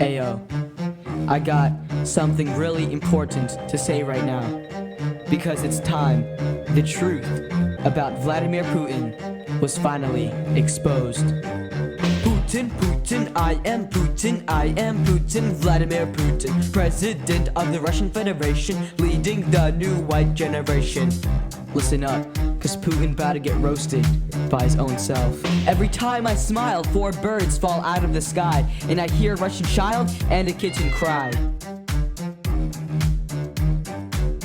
Ayo, I got something really important to say right now. Because it's time, the truth about Vladimir Putin was finally exposed. Putin, I am Putin, Vladimir Putin, President of the Russian Federation, leading the new white generation. Listen up, cause Putin about to get roasted by his own self. Every time I smile, 4 birds fall out of the sky, and I hear a Russian child and a kitten cry.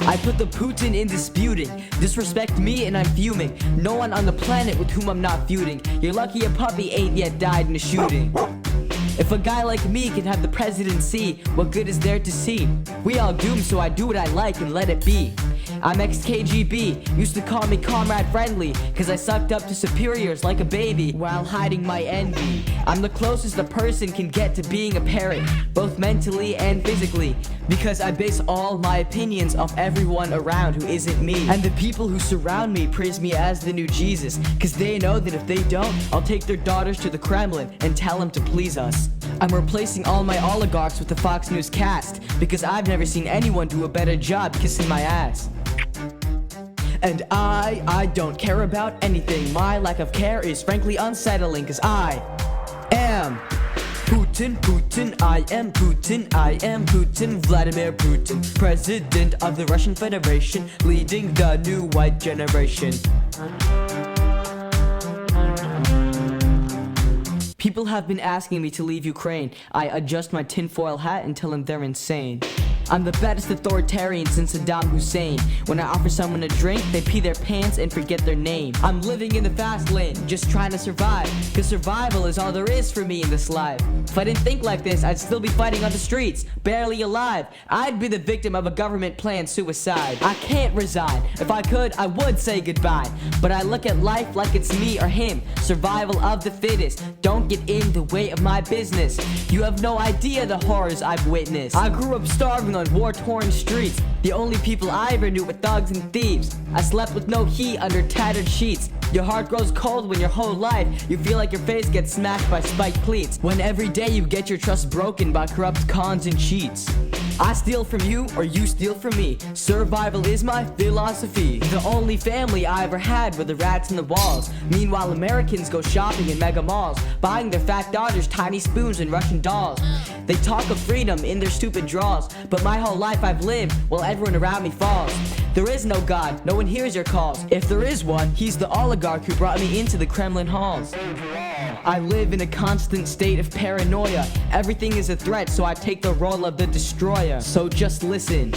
I put the Putin in disputing. Disrespect me and I'm fuming. No one on the planet with whom I'm not feuding. You're lucky a puppy ain't yet died in a shooting. If a guy like me can have the presidency, what good is there to see? We all doomed, so I do what I like and let it be. I'm ex-KGB, used to call me comrade friendly, cause I sucked up to superiors like a baby while hiding my envy. I'm the closest a person can get to being a parent, both mentally and physically, because I base all my opinions off everyone around who isn't me. And the people who surround me praise me as the new Jesus, cause they know that if they don't, I'll take their daughters to the Kremlin and tell them to please us. I'm replacing all my oligarchs with the Fox News cast, because I've never seen anyone do a better job kissing my ass. And I don't care about anything. My lack of care is frankly unsettling, cause I am Putin, I am Putin, Vladimir Putin, President of the Russian Federation, leading the new white generation. People have been asking me to leave Ukraine. I adjust my tinfoil hat and tell them they're insane. I'm the baddest authoritarian since Saddam Hussein. When I offer someone a drink, they pee their pants and forget their name. I'm living in the fast lane, just trying to survive, cause survival is all there is for me in this life. If I didn't think like this, I'd still be fighting on the streets, barely alive. I'd be the victim of a government-planned suicide. I can't resign. If I could, I would say goodbye. But I look at life like it's me or him. Survival of the fittest. Don't get in the way of my business. You have no idea the horrors I've witnessed. I grew up starving on war-torn streets. The only people I ever knew were thugs and thieves. I slept with no heat under tattered sheets. Your heart grows cold when your whole life you feel like your face gets smashed by spiked cleats. When every day you get your trust broken by corrupt cons and cheats. I steal from you or you steal from me. Survival is my philosophy. The only family I ever had were the rats in the walls. Meanwhile Americans go shopping in mega malls, buying their fat daughters tiny spoons and Russian dolls. They talk of freedom in their stupid draws, but my whole life I've lived while everyone around me falls. There is no God, no one hears your calls. If there is one, he's the oligarch who brought me into the Kremlin halls. I live in a constant state of paranoia. Everything is a threat, so I take the role of the destroyer. So just listen.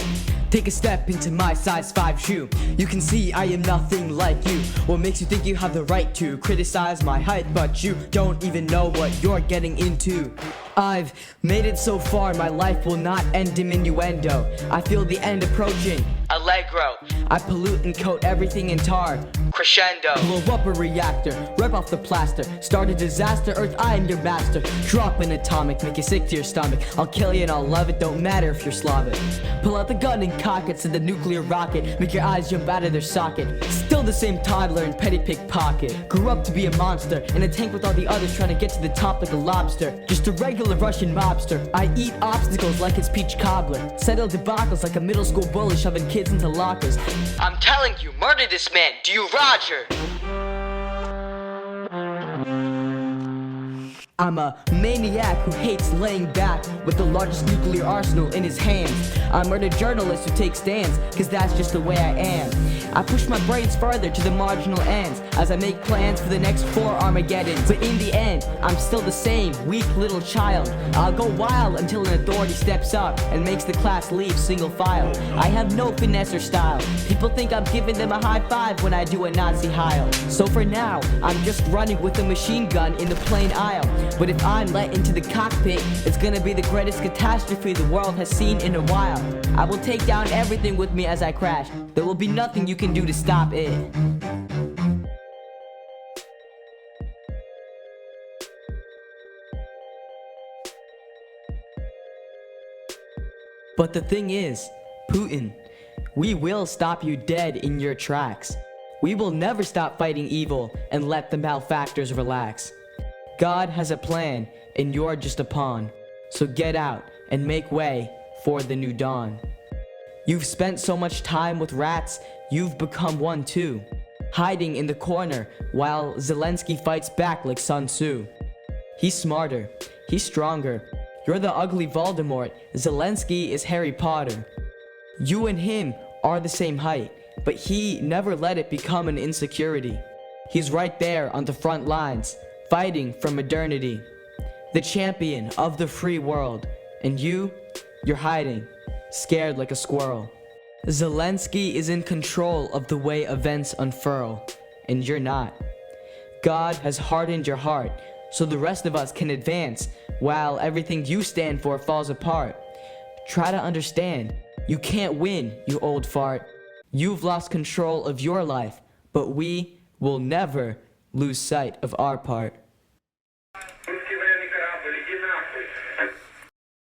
Take a step into my size 5 shoe. You can see I am nothing like you. What makes you think you have the right to criticize my height, but you don't even know what you're getting into? I've made it so far, my life will not end in innuendo. I feel the end approaching. Allegro. I pollute and coat everything in tar. Crescendo. Blow up a reactor, rip off the plaster, start a disaster, Earth, I am your master. Drop an atomic, make you sick to your stomach. I'll kill you and I'll love it, don't matter if you're Slavic. Pull out the gun and cock it, send the nuclear rocket, make your eyes jump out of their socket. Still the same toddler in petty pickpocket. Grew up to be a monster, in a tank with all the others trying to get to the top like a lobster. Just a regular Russian mobster. I eat obstacles like it's peach cobbler. Settle debacles like a middle school bully shoving kids into lockers. I'm telling you, murder this man, do you Roger? I'm a maniac who hates laying back with the largest nuclear arsenal in his hands. I murder journalists who take stands, cause that's just the way I am. I push my brains further to the marginal ends as I make plans for the next 4 Armageddons. But in the end, I'm still the same weak little child. I'll go wild until an authority steps up and makes the class leave single file. I have no finesse or style. People think I'm giving them a high five when I do a Nazi heil. So for now, I'm just running with a machine gun in the plain aisle. But if I'm let into the cockpit, it's gonna be the greatest catastrophe the world has seen in a while. I will take down everything with me as I crash. There will be nothing you can do to stop it. But the thing is, Putin, we will stop you dead in your tracks. We will never stop fighting evil and let the malefactors relax. God has a plan, and you're just a pawn. So get out and make way for the new dawn. You've spent so much time with rats, you've become one too, hiding in the corner while Zelensky fights back like Sun Tzu. He's smarter, he's stronger. You're the ugly Voldemort, Zelensky is Harry Potter. You and him are the same height, but he never let it become an insecurity. He's right there on the front lines, fighting for modernity. The champion of the free world, and you're hiding, scared like a squirrel. Zelensky is in control of the way events unfurl, and you're not. God has hardened your heart, so the rest of us can advance, while everything you stand for falls apart. Try to understand, you can't win, you old fart. You've lost control of your life, but we will never lose sight of our part.